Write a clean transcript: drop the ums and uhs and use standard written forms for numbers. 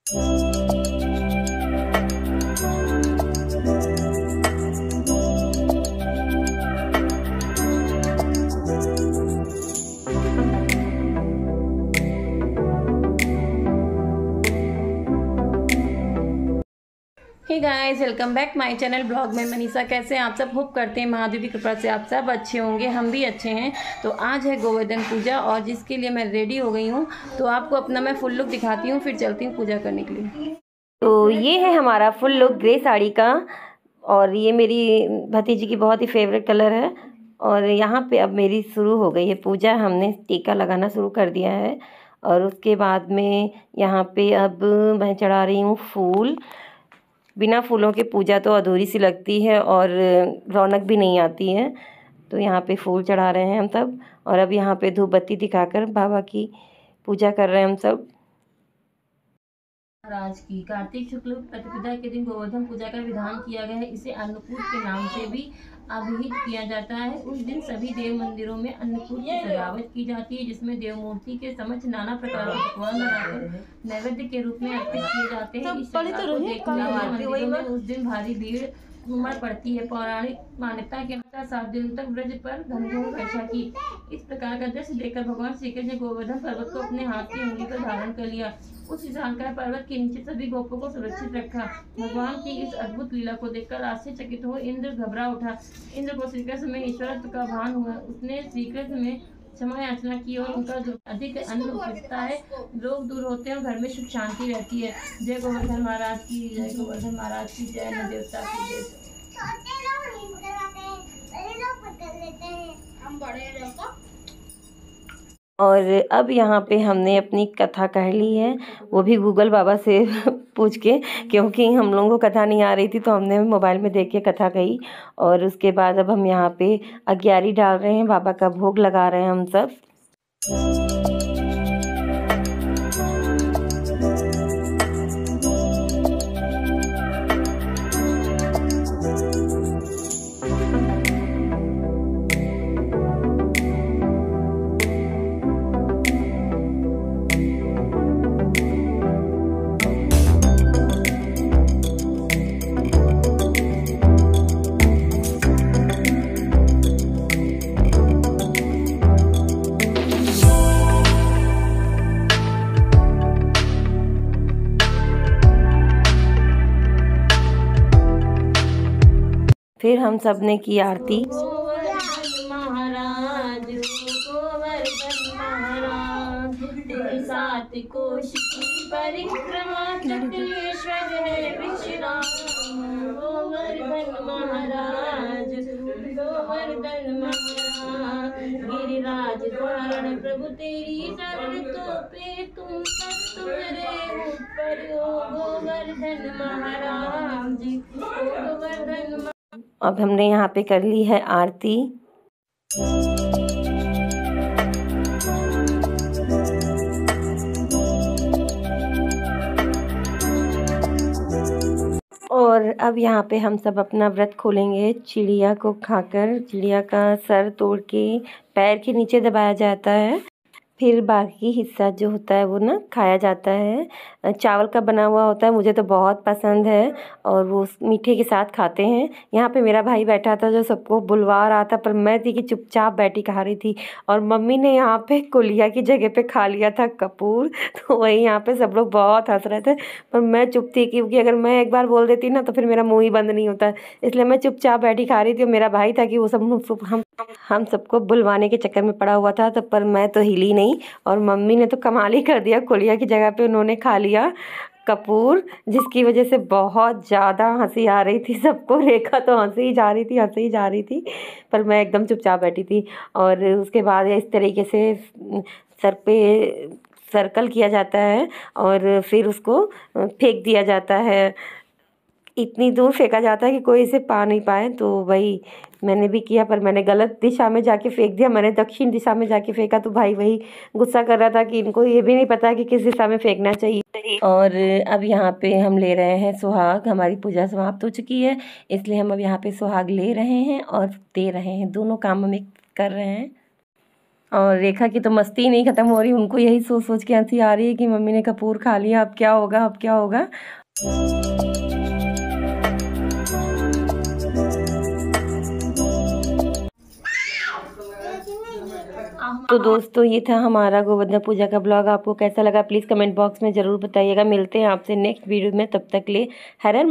Hey guys, welcome back my channel blog में मनीषा। कैसे हैं आप सब? होप करते हैं महादेव की कृपा से आप सब अच्छे होंगे, हम भी अच्छे हैं। तो आज है गोवर्धन पूजा और जिसके लिए मैं रेडी हो गई हूँ, तो आपको अपना मैं फुल लुक दिखाती हूँ, फिर चलती हूँ पूजा करने के लिए। तो ये है हमारा फुल लुक ग्रे साड़ी का, और ये मेरी भतीजी की बहुत ही फेवरेट कलर है। और यहाँ पे अब मेरी शुरू हो गई है पूजा, हमने टीका लगाना शुरू कर दिया है। और उसके बाद में यहाँ पे अब मैं चढ़ा रही हूँ फूल। बिना फूलों के पूजा तो अधूरी सी लगती है और रौनक भी नहीं आती है। तो यहाँ पे फूल चढ़ा रहे हैं हम सब, और अब यहाँ पे धूप बत्ती दिखाकर बाबा की पूजा कर रहे हैं हम सब। महाराज की कार्तिक शुक्ल प्रतिपदा के दिन गोवर्धन पूजा का विधान किया गया है। इसे अन्नकूट के नाम से भी अभिहित किया जाता है। उस दिन सभी देव मंदिरों में अन्नकूट की सजावट की जाती है, जिसमें देव मूर्ति के समक्ष नाना प्रकार के पकवान बनाकर नैवेद्य के रूप में अर्पित किए जाते हैं। इस को देखने मंदिरों में उस दिन भारी भीड़ उमड़ पड़ती है। पौराणिक मान्यता के अनुसार 7 दिनों तक ब्रज पर धनघोर वर्षा की। इस प्रकार का दृश्य देखकर भगवान श्री कृष्ण ने गोवर्धन पर्वत को अपने हाथ की उंगली पर धारण कर लिया। उस विशालकाय पर्वत के नीचे सभी गोपों को सुरक्षित रखा। भगवान की इस अद्भुत लीला को देखकर आश्चर्यचकित हो इंद्र घबरा उठा। इंद्र को श्री कृष्ण में ईश्वरत्व का भान हुआ। उसने श्री कृष्ण में क्षमा याचना की और उनका जो अधिक अन्न उपजता है, रोग दूर होते हैं और घर में सुख शांति रहती है। जय गोवर्धन महाराज की जय, गोवर्धन महाराज की जय, न देवता की जय। और अब यहाँ पे हमने अपनी कथा कह ली है, वो भी गूगल बाबा से पूछ के, क्योंकि हम लोगों को कथा नहीं आ रही थी तो हमने मोबाइल में देख के कथा कही। और उसके बाद अब हम यहाँ पे अग्यारी डाल रहे हैं, बाबा का भोग लगा रहे हैं हम सब। फिर हम सब ने की आरती। गोवर्धन महाराज, गोवर्धन महाराज, तेरे 7 कोश की परिक्रमा चक्रेश्वर है विश्राम। गोवर्धन महाराज, गोवर्धन महाराज, गिरिराज धारण प्रभु तेरी शरण तो पे तुम सब तुम्हारे ऊपर हो गोवर्धन महाराज, गोवर्धन। अब हमने यहाँ पे कर ली है आरती। और अब यहाँ पे हम सब अपना व्रत खोलेंगे। चिड़िया को खाकर, चिड़िया का सर तोड़ के पैर के नीचे दबाया जाता है, फिर बाकी हिस्सा जो होता है वो ना खाया जाता है। चावल का बना हुआ होता है, मुझे तो बहुत पसंद है और वो मीठे के साथ खाते हैं। यहाँ पे मेरा भाई बैठा था जो सबको बुलवा रहा था, पर मैं थी कि चुपचाप बैठी खा रही थी। और मम्मी ने यहाँ पे कुलिया की जगह पे खा लिया था कपूर, तो वही यहाँ पे सब लोग बहुत हंस रहे थे, पर मैं चुप थी क्योंकि अगर मैं एक बार बोल देती ना तो फिर मेरा मुँह ही बंद नहीं होता, इसलिए मैं चुपचाप बैठी खा रही थी। और मेरा भाई था कि वो सब हम सबको बुलवाने के चक्कर में पड़ा हुआ था, तो पर मैं तो हिली नहीं। और मम्मी ने तो कमाल ही कर दिया, कुलिया की जगह पे उन्होंने खा लिया कपूर, जिसकी वजह से बहुत ज़्यादा हंसी आ रही थी सबको। रेखा तो हंसी ही जा रही थी, पर मैं एकदम चुपचाप बैठी थी। और उसके बाद इस तरीके से सर पे सर्कल किया जाता है और फिर उसको फेंक दिया जाता है। इतनी दूर फेंका जाता है कि कोई इसे पा नहीं पाए। तो वही मैंने भी किया, पर मैंने गलत दिशा में जाके फेंक दिया। मैंने दक्षिण दिशा में जाके फेंका, तो भाई वही गुस्सा कर रहा था कि इनको ये भी नहीं पता कि किस दिशा में फेंकना चाहिए। और अब यहाँ पे हम ले रहे हैं सुहाग। हमारी पूजा समाप्त हो चुकी है, इसलिए हम अब यहाँ पे सुहाग ले रहे हैं और दे रहे हैं, दोनों काम हम कर रहे हैं। और रेखा की तो मस्ती ही नहीं ख़त्म हो रही, उनको यही सोच सोच के हंसी आ रही है कि मम्मी ने कपूर खा लिया, अब क्या होगा, अब क्या होगा। तो दोस्तों ये था हमारा गोवर्धन पूजा का ब्लॉग। आपको कैसा लगा प्लीज़ कमेंट बॉक्स में ज़रूर बताइएगा। मिलते हैं आपसे नेक्स्ट वीडियो में, तब तक ले हर हर